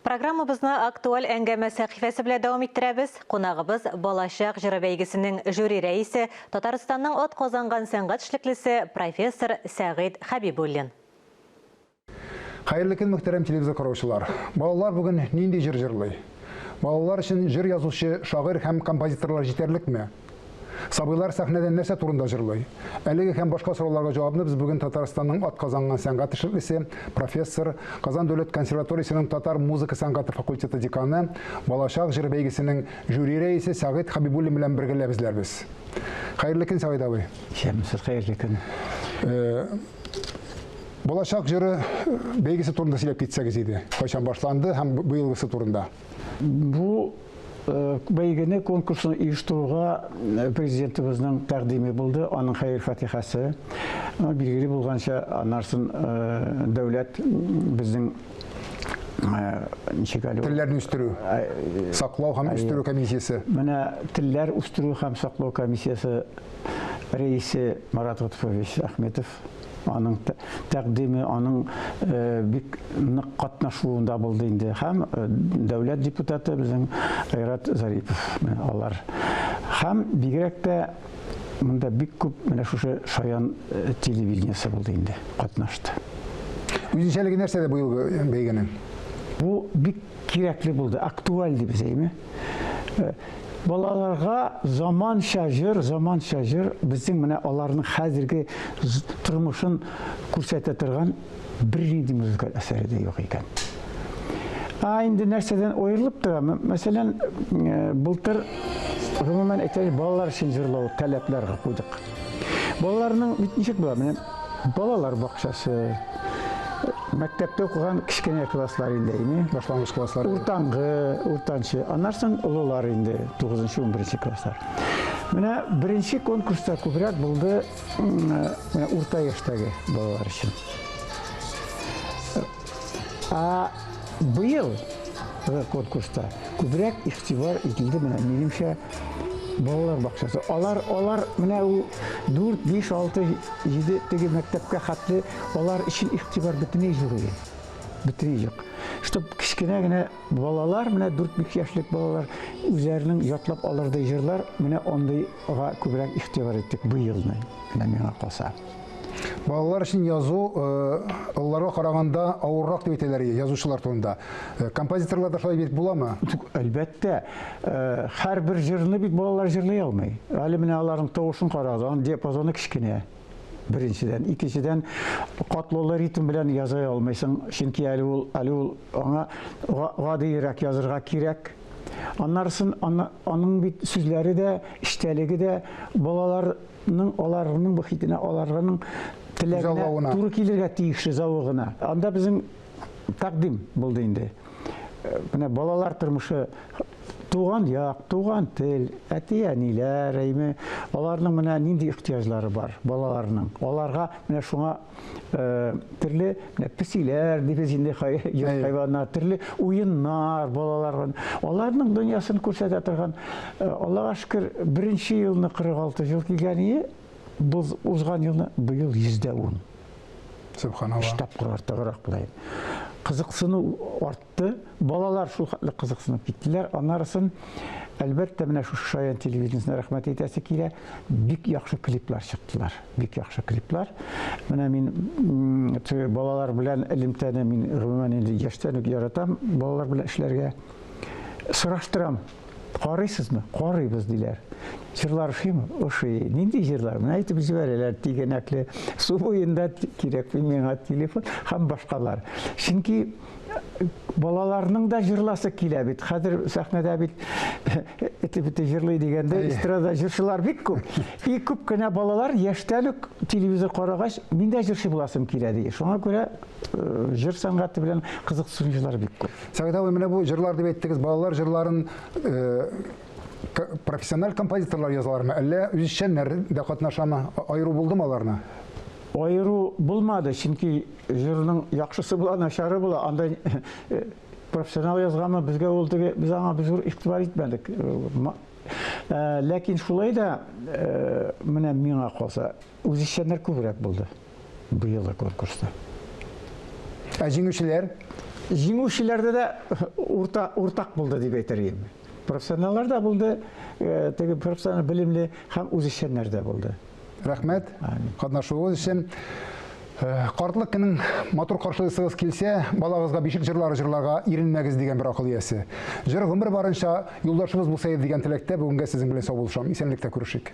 Программабызны актуаль әңгәмә сәхифәсе белән дәвам иттерәбез. Кунагыбыз Балачак җыры бәйгесенең жюри рәисе, Татарстанның ат казанган сәнгать эшлеклесе профессор Сәгыйд Хәбибуллин. Хәерле көн, мөхтәрәм телевизор караучылар. Балалар бүген нинди җыр җырлый? Балалар өчен җыр язучы, шагыйрь һәм композиторлар җитәрлекме? Сабыйлар сәхнәдә нәрсә турында җырлый? Әлеге һәм башка сорауларга җавапны без бүген Татарстанның ат казанган сәнгать эшлеклесе, профессор, Казан дәүләт консерваториясенең татар музыка сәнгате факультеты деканы, Балачак җыры бәйгесенең жюри рәисе Сәгыйд Хәбибуллин белән бергәләбезләрбез. Хәерле көн, Сәгыйд абый. Шәмсез, хәерле көн. Балачак җыры бәйгесе турында сөйләп китсәгез иде. Кайчан башланды һәм быелгысы турында? Бу бәйгене конкурсын оештыруга президентыбызның тәкъдиме булды, аның хәйр фатихасы. Билгеле булганча, аннарсын дәүләт безнең телләрне үстерү, саклау һәм үстерү комиссиясе. Менә телләр үстерү һәм саклау комиссиясе рәисе Марат Гатфович Әхметов, аның тәкъдиме, аның бик нык катнашуында булды инде, һәм дәүләт депутаты безнең Айрат Зарипов, алар. Һәм бигрәк тә монда бик күп менә шушы Шаян телевидениесе булды инде, катнашты. Үзенчәлеге нәрсәдә быелгы бәйгенең? Бу бик кирәкле булды, актуаль дип әйтәме. Балаларга заманча җыр, безнең менә аларның хәзерге тормышын күрсәтә торган бернинди музыкаль әсәре дә юк икән. Инде нәрсәдән аерылып тора? Мәсәлән, былтыр гомумән әйтәләр, балалар өчен җырлау таләпләргә куйдык. Балаларның бит ничек була? Менә балалар бакчасы, мәктәптә укыган кичкенә класслар инде, башлангыч класслар. Уртанчы, аннарсын олылар инде, 9-11 класслар. Менә беренче конкурста күбрәк булды урта яшьтәге балалар өчен. Быел конкурста күбрәк игътибар ителде, менә минемчә, балалар бакчасы. Алар менә 4, 5, 6, 7 теге мәктәпкә хәтле алар өчен игътибар бөтенләй юк. Бөтенләй юк. Чтоб кичкенә генә балалар, менә 4-5 яшьлек балалар үзләренең ятлап алырдай җырлар, менә андыйга күбрәк игътибар иттек быелны. Менә миңа калса. Балалар өчен язу аларга караганда авыррак дип әйтәләр язучылар турында. Композиторлар да шулай бит буламы? Әлбәттә, һәрбер җырны бит балалар җырлый алмый. Әле менә аларның тавышын караган, диапазоны кичкенә. Беренчедән, икенчедән катлаулы ритм белән яза алмыйсың, чөнки әле ул аңа гадиерәк язырга кирәк. Аннарсын аның бит сүзләре дә, иштәлеге дә балаларның аларның бөхитенә, аларның теләгенә туры килергә тиешле завыгына. Анда безнең тәкъдим булды инде. Менә балалар тормышы, туган як, туган тел, әти-әниләр, аларның менә нинди ихтияҗлары бар балаларның. Аларга менә шуңа төрле песиләр, дибезинде хайваннар, төрле уеннар балаларга. Аларның дөньясын күрсәтә торган, Аллага шөкер, беренче елны 46 ел килгән, узган елны быел 110. Субханалла. Штаб курартыграк булай. Кызыксыну артты, балалар шул хәтле кызыксынып киттеләр. Аннарысын әлбәттә менә шу Шаян телевидениесенә рәхмәт әйтәсе килә, бик яхшы клиплар чыктылар. Бик яхшы клиплар. Менә мин балалар белән элемтәне мин гомумән инде яшьтән үк яратам, балалар белән эшләргә сораштырам. Карыйсызмы? Карыйбыз диләр. Җырлар ошыймы? Ошый. Нинди җырлар? Менә әйтеп җибәрәләр, тигәнәкле, су буенда кирәк миңа телефон һәм башкалар. Чөнки балаларның да җырласы килә бит. Хәзер сәхнәдә бит бите җырлый дигәндә эстрада җырчылар бик күп. И күп кенә балалар яшьтән үк телевизор карагач, мин дә җырчы буласым килә ди. Шуңа күрә җыр сәнгате белән кызыксынучылар бик күп. Сәгыйд абый, менә бу җырлар дип әйттегез, балалар җырларын профессиональ композиторлар язалармы, әллә үзешчәннәр дә катнашамы? Айыру булдымы аларны? Айыру булмады, чөнки җырның яхшысы була, начары була. Анда профессионал язганмы, безгә ул теге, без аңа зур игътибар итмәдек. Ләкин шулай да менә миңа калса, үзешчәннәр күбрәк булды быелгы конкурста. Җиңүчеләр? Җиңүчеләрдә дә уртак булды дип әйтергә. Профессионаллар да булды, теге профессионал белемле һәм үзешчәннәр дә булды. Рәхмәт. Катнашуыгыз өчен. Картлык көнең матур каршылыйсыгыз килсә, балагызга бишек җырлары җырларга иренмәгез дигән бер акыл иясе. Җыр гомер барынча юлдашыбыз булса дигән теләктә бүгенгә сезнең белән сау булышам. Исәнлектә күрешик.